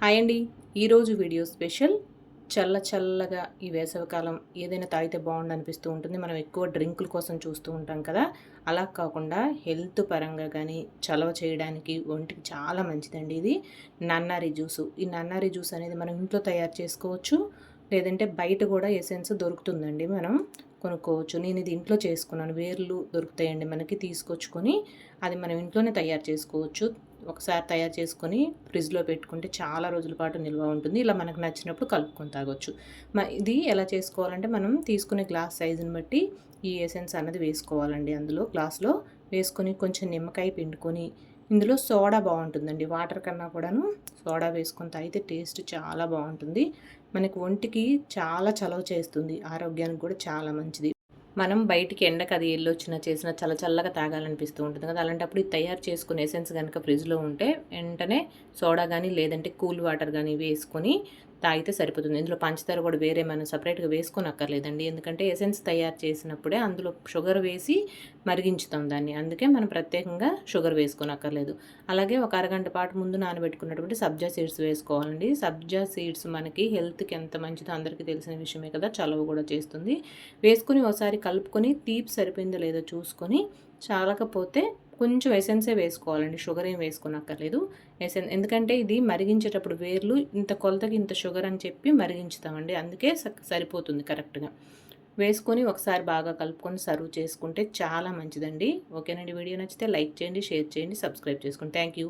Hi అండి. ఈరోజు video special చల్లగా ఈ వేసవికాలం ఏదైనా తాగితే బాగుండు అనిపిస్తూ ఉంటుంది. మనం ఎక్కువ డ్రింకుల కోసం చూస్తూ ఉంటాం కదా. అలా కాకుండా హెల్త్ పరంగా కానీ చలవ చేయడానికి ఒంటికి చాలా మంచిదండి ఇది నన్నారి జ్యూసు. ఈ నన్నారి జ్యూస్ అనేది మనం ఇంట్లో తయారు చేసుకోవచ్చు. లేదంటే బయట కూడా ఎసెన్స్ దొరుకుతుందండి, మనం కొనుక్కోవచ్చు. నేను ఇది ఇంట్లో చేసుకున్నాను. వేర్లు దొరుకుతాయండి మనకి, తీసుకొచ్చుకొని అది మనం ఇంట్లోనే తయారు చేసుకోవచ్చు. ఒకసారి తయారు చేసుకొని ఫ్రిడ్జ్లో పెట్టుకుంటే చాలా రోజుల పాటు నిల్వ ఉంటుంది. ఇలా మనకు నచ్చినప్పుడు కలుపుకొని తాగొచ్చు. ఇది ఎలా చేసుకోవాలంటే, మనం తీసుకునే గ్లాస్ సైజుని బట్టి ఈ ఎసెన్స్ అన్నది వేసుకోవాలండి. అందులో గ్లాస్లో వేసుకొని కొంచెం నిమ్మకాయ పిండుకొని, ఇందులో సోడా బాగుంటుందండి. వాటర్ కన్నా కూడాను సోడా వేసుకొని తాగితే టేస్ట్ చాలా బాగుంటుంది. మనకు ఒంటికి చాలా చలవ చేస్తుంది, ఆరోగ్యానికి కూడా చాలా మంచిది. మనం బయటికి ఎండకు అది ఎళ్ళొచ్చినా చేసినా చల్లగా తాగాలనిపిస్తూ ఉంటుంది కదా. అలాంటప్పుడు ఇది తయారు చేసుకునే ఎసెన్స్ కనుక ఫ్రిడ్జ్లో ఉంటే వెంటనే సోడా కానీ లేదంటే కూల్ వాటర్ కానీ వేసుకొని తాగితే సరిపోతుంది. ఇందులో పంచదార కూడా వేరే మనం సపరేట్గా వేసుకొని అక్కర్లేదండి. ఎందుకంటే ఎసెన్స్ తయారు చేసినప్పుడే అందులో షుగర్ వేసి మరిగించుతాం దాన్ని. అందుకే మనం ప్రత్యేకంగా షుగర్ వేసుకొని అక్కర్లేదు. అలాగే ఒక అరగంట పాటు ముందు నానబెట్టుకున్నటువంటి సబ్జా సీడ్స్ వేసుకోవాలండి. సబ్జా సీడ్స్ మనకి హెల్త్కి ఎంత మంచిదో అందరికీ తెలిసిన విషయమే కదా. చలవ కూడా చేస్తుంది. వేసుకుని ఒకసారి కలుపుకొని తీపి సరిపోయిందో లేదో చూసుకొని, చాలకపోతే కొంచెం ఎసెన్సే వేసుకోవాలండి. షుగర్ ఏం వేసుకోనక్కర్లేదు. ఎందుకంటే ఇది మరిగించేటప్పుడు వేర్లు ఇంత కొలతకి ఇంత షుగర్ అని చెప్పి మరిగించుతామండి. అందుకే సరిపోతుంది కరెక్ట్గా. వేసుకొని ఒకసారి బాగా కలుపుకొని సర్వ్ చేసుకుంటే చాలా మంచిదండి. ఓకేనండి. వీడియో నచ్చితే లైక్ చేయండి, షేర్ చేయండి, సబ్స్క్రైబ్ చేసుకోండి. Thank you.